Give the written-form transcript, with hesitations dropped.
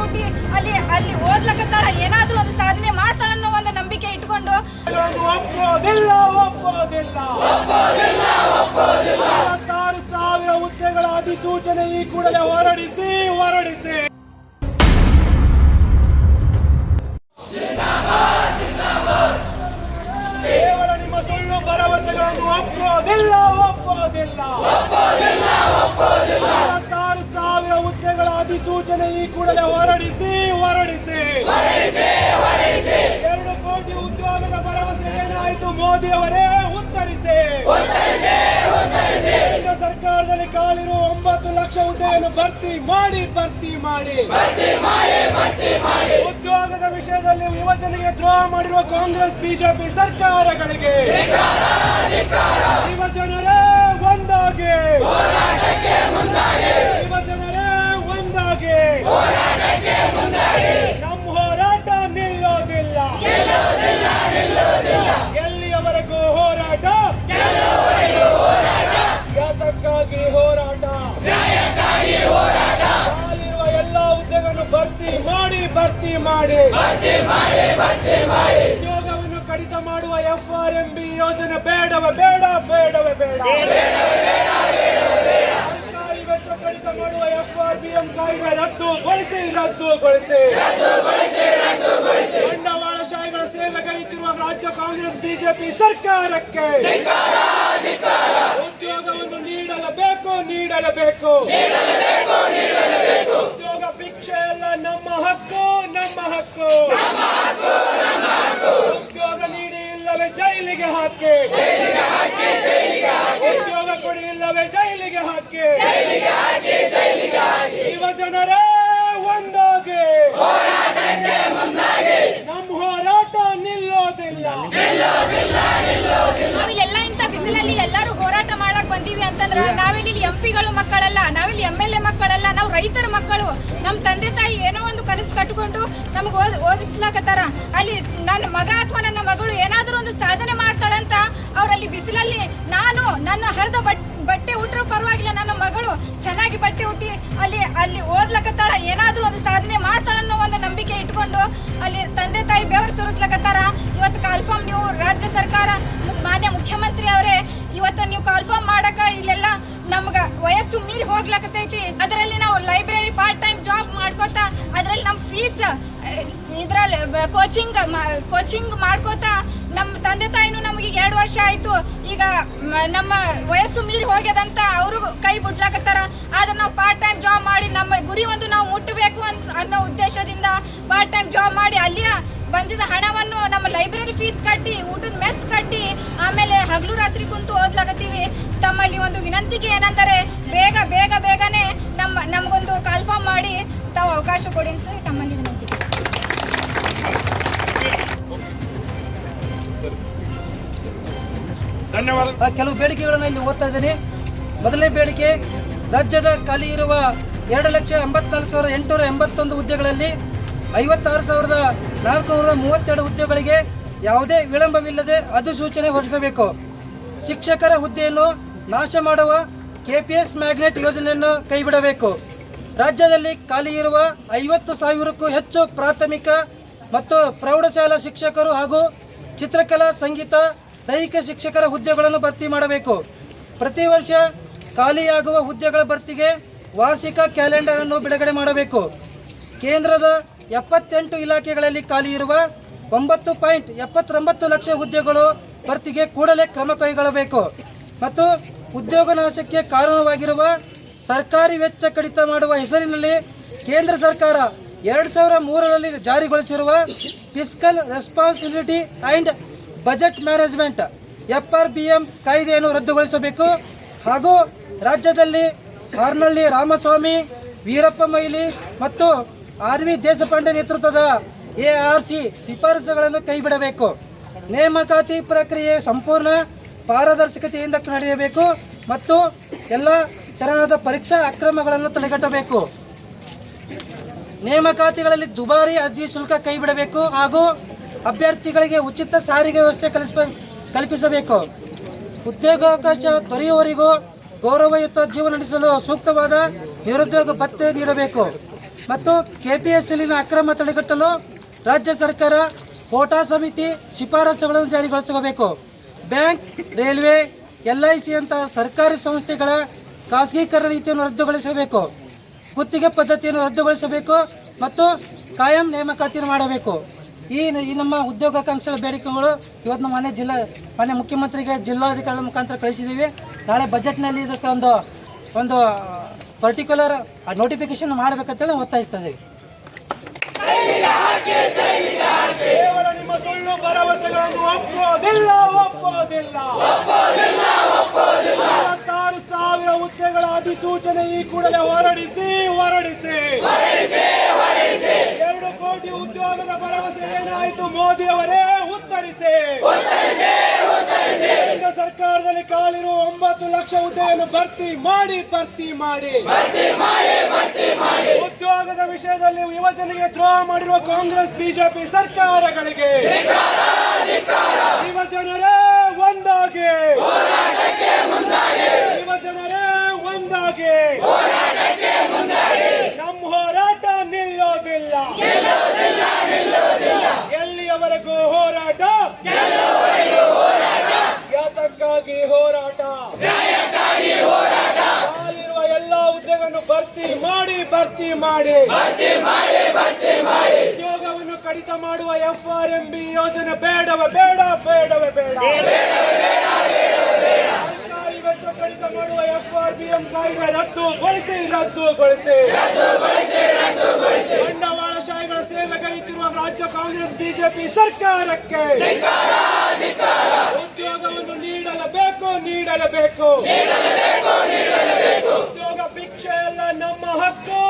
ಹುಟ್ಟಿ ಅಲ್ಲಿ ಅಲ್ಲಿ ಓದ್ಲಕತ್ತಾಳ, ಏನಾದ್ರೂ ಒಂದು ಸಾಧನೆ ಮಾಡ್ತಾಳ ಅನ್ನೋ ಒಂದು ನಂಬಿಕೆ ಇಟ್ಕೊಂಡು ಒಪ್ಪೋದಿಲ್ಲ 26,000 ಹುದ್ದೆಗಳ ಅಧಿಸೂಚನೆ ಈ ಕೂಡಲೇ ಹೊರಡಿಸಿ. ಕೇವಲ ನಿಮ್ಮ ಸುಳ್ಳು ಭರವಸೆಗಳನ್ನು ಒಪ್ಪೋದಿಲ್ಲ 26,000 ಹುದ್ದೆಗಳ ಅಧಿಸೂಚನೆ ಈ ಕೂಡಲೇ ಹೊರಡಿಸಿ. 2 ಕೋಟಿ ಉದ್ಯೋಗದ ಭರವಸೆ ಏನಾಯಿತು ಮೋದಿ ಅವರೇ? ಉತ್ತರಿಸಿ. ಕೇಂದ್ರ ಸರ್ಕಾರದಲ್ಲಿ ಕಾಲಿರುವ 9 ಲಕ್ಷ ಹುದ್ದೆಯನ್ನು ಭರ್ತಿ ಮಾಡಿ. ಉದ್ಯೋಗದ ವಿಷಯದಲ್ಲಿ ಯುವಜನಿಗೆ ದ್ರೋಹ ಮಾಡಿರುವ ಕಾಂಗ್ರೆಸ್ ಬಿಜೆಪಿ ಸರ್ಕಾರಗಳಿಗೆ ಯುವಜನರೇ ಒಂದಾಗಿ, ನಮ್ಮ ಹೋರಾಟ ನಿಲ್ಲೋದಿಲ್ಲ. ಎಲ್ಲಿಯವರೆಗೂ ಹೋರಾಟ? ಯಾತಕ್ಕಾಗಿ ಹೋರಾಟ? ಕಾಲಿರುವ ಎಲ್ಲ ಹುದ್ದೆಗಳನ್ನು ಭರ್ತಿ ಮಾಡಿ. ಉದ್ಯೋಗವನ್ನು ಕಡಿತ ಮಾಡುವ FRMB ಯೋಜನೆ ಬೇಡವೇ ಬೇಡ. ಸರ್ಕಾರಿ ವೆಚ್ಚ ಕಡಿತ ಮಾಡುವ FRBM ಕಾಯ್ದೆ ರದ್ದುಗೊಳಿಸಿ. ಬಂಡವಾಳಶಾಹಿಗಳ ಸೇವೆಗೈತಿರುವ ರಾಜ್ಯ ಕಾಂಗ್ರೆಸ್ ಬಿಜೆಪಿ ಸರ್ಕಾರಕ್ಕೆ ಉದ್ಯೋಗವನ್ನು ನೀಡಲೇಬೇಕು. ಉದ್ಯೋಗ ಭಿಕ್ಷೆ ಅಲ್ಲ, ನಮ್ಮ ಹಕ್ಕು. ಉದ್ಯೋಗ ನೀಡಿ ಇಲ್ಲವೇ ಜೈಲಿಗೆ ಹಾಕಿ. ಉದ್ಯೋಗ ಕೊಡಿ ಇಲ್ಲವೇ ಜೈಲಿಗೆ ಹಾಕಿ. ಯುವಜನರೇ ಒಂದಾಗಿ, ನಮ್ಮ ಹೋರಾಟ ನಿಲ್ಲೋದಿಲ್ಲ. ನಾವಿಲ್ಲೆಲ್ಲ ಇಂಥ ಬಿಸಿಲಲ್ಲಿ ಎಲ್ಲರೂ ಹೋರಾಟ ಮಾಡಕ್ ಬಂದೀವಿ ಅಂತಂದ್ರ ನಾವಿಲ್ಲಿ ಎಂಪಿಗಳು ಮಕ್ಕಳಲ್ಲ, ನಾವಿಲ್ಲಿ MLA ಮಕ್ಕಳಲ್ಲ, ನಾವು ರೈತರ ಮಕ್ಕಳು. ನಮ್ಮ ತಂದೆ ತಾಯಿ ಏನೋ ಒಂದು ಕನಸು ಕಟ್ಕೊಂಡು ನಮ್ಗೆ ಓದಿಸ್ಲಾಕತ್ತಾರ. ಅಲ್ಲಿ ನನ್ನ ಮಗ ಅಥವಾ ನನ್ನ ಮಗಳು ಏನಾದ್ರೂ ಒಂದು ಸಾಧನೆ ಮಾಡ್ತಾಳಂತ ಅವರಲ್ಲಿ ಬಿಸಿಲಲ್ಲಿ ನನ್ನ ಹರಿದ ಬಟ್ಟೆ ಉಟ್ರೂ ಪರವಾಗಿಲ್ಲ, ನನ್ನ ಮಗಳು ಚೆನ್ನಾಗಿ ಬಟ್ಟೆ ಉಟ್ಟಿ ಅಲ್ಲಿ ಓದ್ಲಕತ್ತಾಳ, ಏನಾದ್ರೂ ಒಂದು ಸಾಧನೆ ಮಾಡ್ತಾಳ ಅನ್ನೋ ಒಂದು ನಂಬಿಕೆ ಇಟ್ಕೊಂಡು ಅಲ್ಲಿ ತಂದೆ ತಾಯಿ ಬೆವರು ಸುರಿಸ್ಲಕತ್ತಾರ. ಇವತ್ತು ಕಾಲ್ಫಾರ್ಮ್ ನೀವು ರಾಜ್ಯ ಸರ್ಕಾರ ಮಾನ್ಯ ಮುಖ್ಯಮಂತ್ರಿ ಅವರೇ, ಇವತ್ತು ನೀವು ಕಾಲ್ಫಾರ್ಮ್ ಮಾಡಕ ಇಲ್ಲೆಲ್ಲ ನಮ್ಗ ವಯಸ್ಸು ಮೀರಿ ಹೋಗ್ಲಕತೈತಿ. ಅದರಲ್ಲಿ ನಾವು ಲೈಬ್ರರಿ ಪಾರ್ಟ್ ಟೈಮ್ ಜಾಬ್ ಮಾಡ್ಕೋತಾ ಅದರಲ್ಲಿ ನಮ್ಮ ಫೀಸ್ ಇದ್ರಲ್ಲಿ ಕೋಚಿಂಗ್ ಮಾಡ್ಕೋತಾ ನಮ್ಮ ತಂದೆ ತಾಯಿನೂ ನಮಗೆ 2 ವರ್ಷ ಆಯ್ತು. ಈಗ ನಮ್ಮ ವಯಸ್ಸು ಮೀರಿ ಹೋಗ್ಯದಂತ ಅವರು ಕೈ ಬಿಡ್ಲಾಕತ್ತಾರ. ಆದ್ರೆ ನಾವು ಪಾರ್ಟ್ ಟೈಮ್ ಜಾಬ್ ಮಾಡಿ ನಮ್ಮ ಗುರಿ ಒಂದು ನಾವು ಮುಟ್ಟಬೇಕು ಅನ್ನೋ ಉದ್ದೇಶದಿಂದ ಪಾರ್ಟ್ ಟೈಮ್ ಜಾಬ್ ಮಾಡಿ ಅಲ್ಲಿಯ ಬಂದಿದ್ದ ಹಣವನ್ನು ನಮ್ಮ ಲೈಬ್ರರಿ ಫೀಸ್ ಕಟ್ಟಿ, ಊಟದ ಮೆಸ್ ಕಟ್ಟಿ, ಆಮೇಲೆ ಹಗಲು ರಾತ್ರಿ ಕುಂತು ಓದ್ಲಾಕತ್ತೀವಿ. ತಮ್ಮಲ್ಲಿ ಒಂದು ವಿನಂತಿಗೆ ಏನಂದರೆ ಬೇಗನೆ ನಮಗೊಂದು ಕಾಲ್ಫಾರ್ಮ್ ಮಾಡಿ ತಾವು ಅವಕಾಶ ಕೊಡಿ ಅಂತ ತಮ್ಮಲ್ಲಿ ವಿನಂತಿ. ಧನ್ಯವಾದ. ಕೆಲವು ಬೇಡಿಕೆಗಳನ್ನು ಇಲ್ಲಿ ಓದ್ತಾ ಇದ್ದೀನಿ. ಮೊದಲನೇ ಬೇಡಿಕೆ, ರಾಜ್ಯದ ಖಾಲಿ ಇರುವ 2,84,881 ಹುದ್ದೆಗಳಲ್ಲಿ 56,432 ಹುದ್ದೆಗಳಿಗೆ ಯಾವುದೇ ವಿಳಂಬವಿಲ್ಲದೆ ಅಧಿಸೂಚನೆ ಹೊರಡಿಸಬೇಕು. ಶಿಕ್ಷಕರ ಹುದ್ದೆಯನ್ನು ನಾಶ ಮಾಡುವ KPS ಮ್ಯಾಗ್ನೆಟ್ ಯೋಜನೆಯನ್ನು ಕೈಬಿಡಬೇಕು. ರಾಜ್ಯದಲ್ಲಿ ಖಾಲಿ ಇರುವ 50,000ಕ್ಕೂ ಹೆಚ್ಚು ಪ್ರಾಥಮಿಕ ಮತ್ತು ಪ್ರೌಢಶಾಲಾ ಶಿಕ್ಷಕರು ಹಾಗೂ ಚಿತ್ರಕಲಾ, ಸಂಗೀತ, ದೈಹಿಕ ಶಿಕ್ಷಕರ ಹುದ್ದೆಗಳನ್ನು ಭರ್ತಿ ಮಾಡಬೇಕು. ಪ್ರತಿ ವರ್ಷ ಖಾಲಿಯಾಗುವ ಹುದ್ದೆಗಳ ಭರ್ತಿಗೆ ವಾರ್ಷಿಕ ಕ್ಯಾಲೆಂಡರ್ ಅನ್ನು ಬಿಡುಗಡೆ ಮಾಡಬೇಕು. ಕೇಂದ್ರದ 78 ಇಲಾಖೆಗಳಲ್ಲಿ ಖಾಲಿ ಇರುವ 9.79 ಲಕ್ಷ ಹುದ್ದೆಗಳು ಭರ್ತಿಗೆ ಕೂಡಲೇ ಕ್ರಮ ಕೈಗೊಳ್ಳಬೇಕು. ಮತ್ತು ಉದ್ಯೋಗ ನಾಶಕ್ಕೆ ಕಾರಣವಾಗಿರುವ ಸರ್ಕಾರಿ ವೆಚ್ಚ ಕಡಿತ ಮಾಡುವ ಹೆಸರಿನಲ್ಲಿ ಕೇಂದ್ರ ಸರ್ಕಾರ 2003ರಲ್ಲಿ ಜಾರಿಗೊಳಿಸಿರುವ fiscal responsibility and budget management FRBM ಕಾಯ್ದೆಯನ್ನು ರದ್ದುಗೊಳಿಸಬೇಕು. ಹಾಗೂ ರಾಜ್ಯದಲ್ಲಿ ಹಾರ್ನಳ್ಳಿ ರಾಮಸ್ವಾಮಿ, ವೀರಪ್ಪ ಮೊಯ್ಲಿ ಮತ್ತು RV ದೇಶಪಾಂಡೆ ನೇತೃತ್ವದ ARC ಶಿಫಾರಸುಗಳನ್ನು ಕೈಬಿಡಬೇಕು. ನೇಮಕಾತಿ ಪ್ರಕ್ರಿಯೆ ಸಂಪೂರ್ಣ ಪಾರದರ್ಶಕತೆಯಿಂದ ನಡೆಯಬೇಕು ಮತ್ತು ಎಲ್ಲ ತೆರನಾದ ಪರೀಕ್ಷಾ ಅಕ್ರಮಗಳನ್ನು ತಡೆಗಟ್ಟಬೇಕು. ನೇಮಕಾತಿಗಳಲ್ಲಿ ದುಬಾರಿ ಅರ್ಜಿ ಶುಲ್ಕ ಕೈಬಿಡಬೇಕು ಹಾಗೂ ಅಭ್ಯರ್ಥಿಗಳಿಗೆ ಉಚಿತ ಸಾರಿಗೆ ವ್ಯವಸ್ಥೆ ಕಲ್ಪಿಸಬೇಕು. ಉದ್ಯೋಗಾವಕಾಶ ದೊರೆಯುವವರಿಗೂ ಗೌರವಯುತ ಜೀವನ ನಡೆಸಲು ಸೂಕ್ತವಾದ ನಿರುದ್ಯೋಗ ಭತ್ಯೆ ನೀಡಬೇಕು. ಮತ್ತು ಕೆಪಿಎಸ್ಸಿನ ಅಕ್ರಮ ತಡೆಗಟ್ಟಲು ರಾಜ್ಯ ಸರ್ಕಾರ ಕೋಟಾ ಸಮಿತಿ ಶಿಫಾರಸುಗಳನ್ನು ಜಾರಿಗೊಳಿಸಬೇಕು. ಬ್ಯಾಂಕ್, ರೈಲ್ವೆ, LIC ಅಂತಹ ಸರ್ಕಾರಿ ಸಂಸ್ಥೆಗಳ ಖಾಸಗೀಕರಣ ನೀತಿಯನ್ನು ರದ್ದುಗೊಳಿಸಬೇಕು. ಗುತ್ತಿಗೆ ಪದ್ಧತಿಯನ್ನು ರದ್ದುಗೊಳಿಸಬೇಕು ಮತ್ತು ಕಾಯಂ ನೇಮಕಾತಿಯನ್ನು ಮಾಡಬೇಕು. ಈ ನಮ್ಮ ಉದ್ಯೋಗಾಕಾಂಕ್ಷೆಗಳ ಬೇಡಿಕೆಗಳು ಇವತ್ತು ನಮ್ಮ ಮಾನ್ಯ ಮುಖ್ಯಮಂತ್ರಿಗೆ ಜಿಲ್ಲಾಧಿಕಾರಿಗಳ ಮುಖಾಂತರ ಕಳಿಸಿದ್ದೀವಿ. ನಾಳೆ ಬಜೆಟ್ನಲ್ಲಿ ಇದಕ್ಕೆ ಒಂದು ಪರ್ಟಿಕ್ಯುಲರ್ ನೋಟಿಫಿಕೇಶನ್ ಮಾಡಬೇಕಂತೇಳಿ ಒತ್ತಾಯಿಸ್ತಾ ಇದ್ದೀವಿ. ಕೇವಲ ನಿಮ್ಮ ಸುಳ್ಳು ಭರವಸೆಗಳನ್ನು ಒಪ್ಪೋದಿಲ್ಲ. 56,000 ಹುದ್ದೆಗಳ ಅಧಿಸೂಚನೆ ಈ ಕೂಡಲೇ ಹೊರಡಿಸಿ. 2 ಕೋಟಿ ಉದ್ಯೋಗದ ಭರವಸೆ ಏನಾಯಿತು ಮೋದಿ ಅವರೇ? ಉತ್ತರಿಸಿ. ಕೇಂದ್ರ ಸರ್ಕಾರದಲ್ಲಿ ಕಾಲಿರುವ 9 ಲಕ್ಷ ಹುದ್ದೆಯನ್ನು ಭರ್ತಿ ಮಾಡಿ. ಉದ್ಯೋಗದ ವಿಷಯದಲ್ಲಿ ಯುವಜನಿಗೆ ದ್ರೋಹ ಮಾಡಿರುವ ಕಾಂಗ್ರೆಸ್ ಬಿಜೆಪಿ ಸರ್ಕಾರಗಳಿಗೆ ಯುವಜನರೇ ಒಂದಾಗಿ. ನಮ್ಮ ಹೋರಾಟ ನಿಲ್ಲೋದಿಲ್ಲ. ಎಲ್ಲಿಯವರೆಗೂ ಹೋರಾಟ? ಯಾತಕ್ಕಾಗಿ ಹೋರಾಟ? ಕಾಲಿರುವ ಎಲ್ಲಾ ಹುದ್ದೆಗಳನ್ನು ಭರ್ತಿ ಮಾಡಿ. ಉದ್ಯೋಗವನ್ನು ಕಡಿತ ಮಾಡುವ FRMB ಯೋಜನೆ ಬೇಡವೇ ಬೇಡ. ಸರ್ಕಾರಿ ವೆಚ್ಚ ಕಡಿತ ಮಾಡುವ FRBM ಕಾಯ್ದೆ ರದ್ದುಗೊಳಿಸಿ. ಬಂಡವಾಳಶಾಹಿಗಳ ಸೇವೆಗೈತಿರುವ ರಾಜ್ಯ ಕಾಂಗ್ರೆಸ್ ಬಿಜೆಪಿ ಸರ್ಕಾರಕ್ಕೆ ಉದ್ಯೋಗವನ್ನು ನೀಡಲೇಬೇಕು. ಉದ್ಯೋಗ ಭಿಕ್ಷೆ ಎಲ್ಲ ನಮ್ಮ ಹಕ್ಕು.